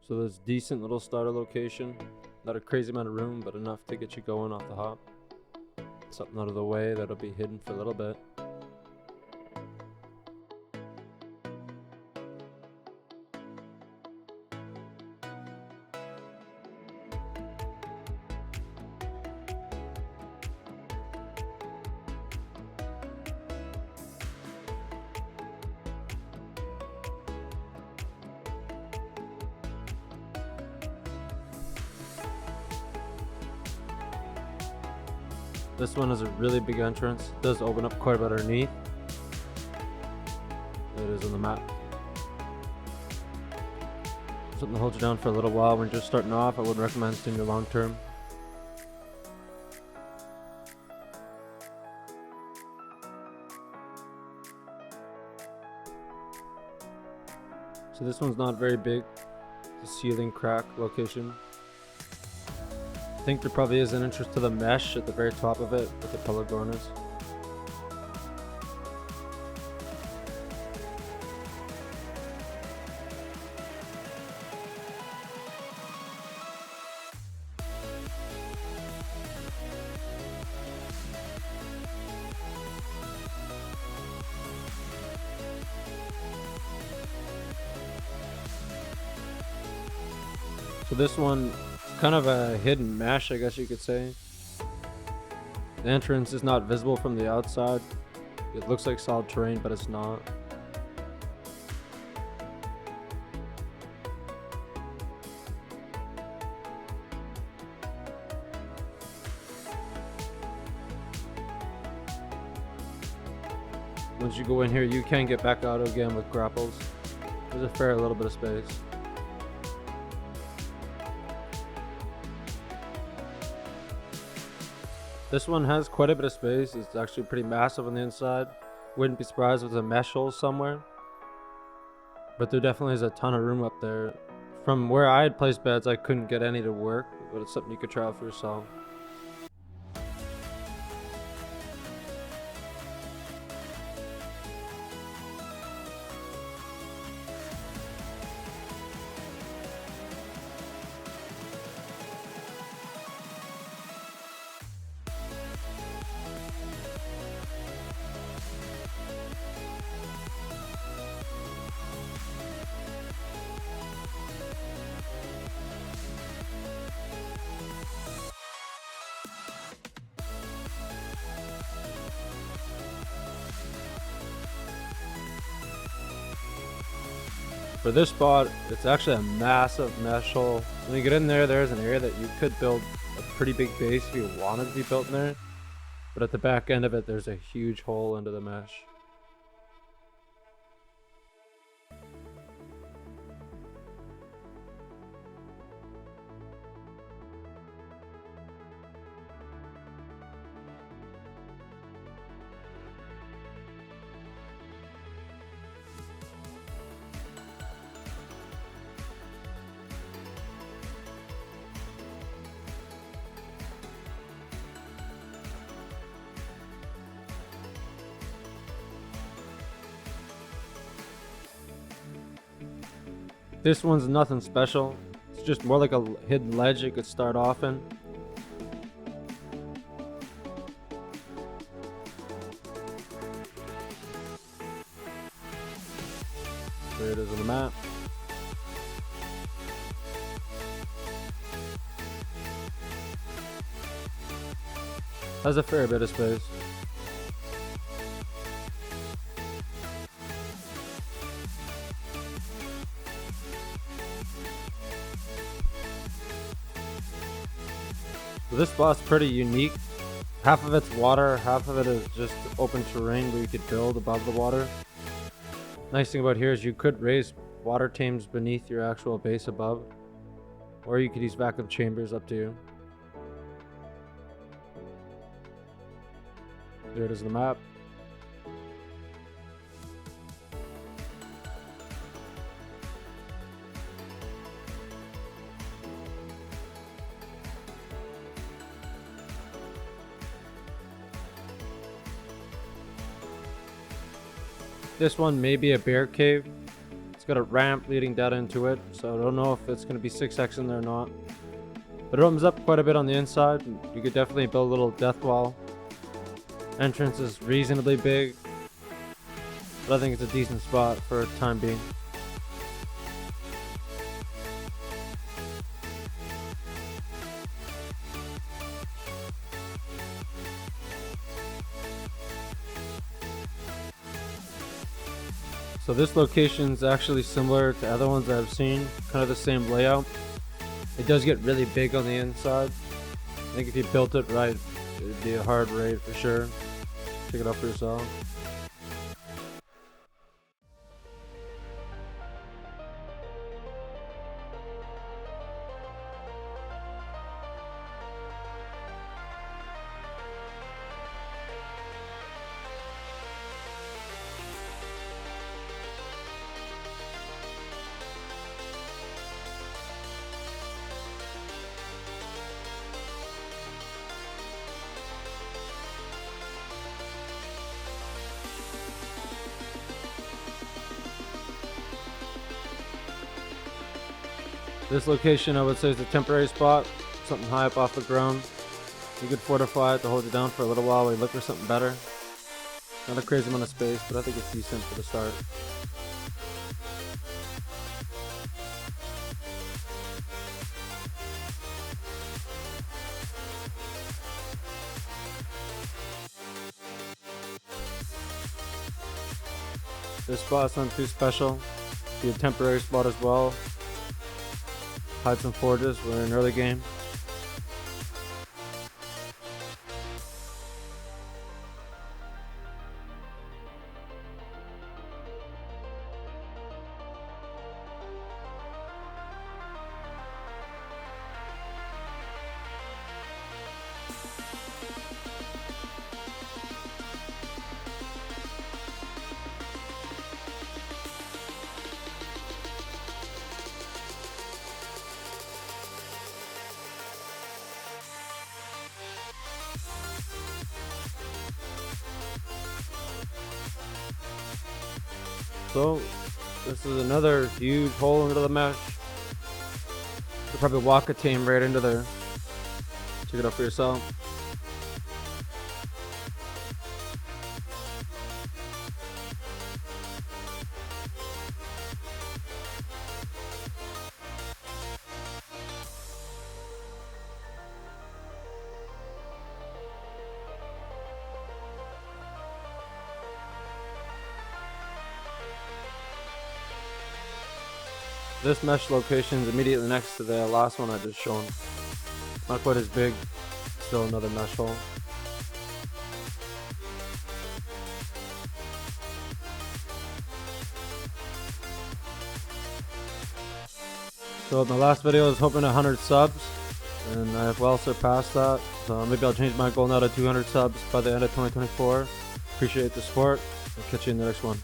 So there's decent little starter location. Not a crazy amount of room, but enough to get you going off the hop. Something out of the way that'll be hidden for a little bit. This one is a really big entrance. It does open up quite a bit underneath. There it is on the map. Something to hold you down for a little while when you're just starting off. I wouldn't recommend staying long term. So this one's not very big. It's a ceiling crack location. I think there probably is an entrance to the mesh at the very top of it with the pillar corners. So this one, kind of a hidden mesh, I guess you could say. The entrance is not visible from the outside. It looks like solid terrain, but it's not. Once you go in here, you can get back out again with grapples. There's a fair little bit of space. This one has quite a bit of space. It's actually pretty massive on the inside. Wouldn't be surprised if there's a mesh hole somewhere. But there definitely is a ton of room up there. From where I had placed beds, I couldn't get any to work, but it's something you could try out for yourself. For this spot, it's actually a massive mesh hole. When you get in there, there's an area that you could build a pretty big base if you wanted to be built in there. But at the back end of it, there's a huge hole into the mesh. This one's nothing special. It's just more like a hidden ledge you could start off in. There it is on the map. Has a fair bit of space. So this spot's pretty unique. Half of it's water, half of it is just open terrain where you could build above the water. Nice thing about here is you could raise water tames beneath your actual base above, or you could use vacuum chambers, up to you. There it is on the map. This one may be a bear cave. It's got a ramp leading down into it, so I don't know if it's going to be 6x in there or not. But it opens up quite a bit on the inside. You could definitely build a little death wall. Entrance is reasonably big, but I think it's a decent spot for time being. So this location is actually similar to other ones that I've seen, kind of the same layout. It does get really big on the inside. I think if you built it right, it would be a hard raid for sure. Check it out for yourself. This location I would say is a temporary spot, something high up off the ground. You could fortify it to hold you down for a little while you look for something better. Not a crazy amount of space, but I think it's decent for the start. This spot's not too special. Be a temporary spot as well. Hide some forges, we're in early game. So, this is another huge hole into the mesh. Could probably walk a team right into there. Check it out for yourself. This mesh location is immediately next to the last one I just shown. Not quite as big, still another mesh hole. So my last video I was hoping 100 subs, and I have well surpassed that. So maybe I'll change my goal now to 200 subs by the end of 2024. Appreciate the support. I'll catch you in the next one.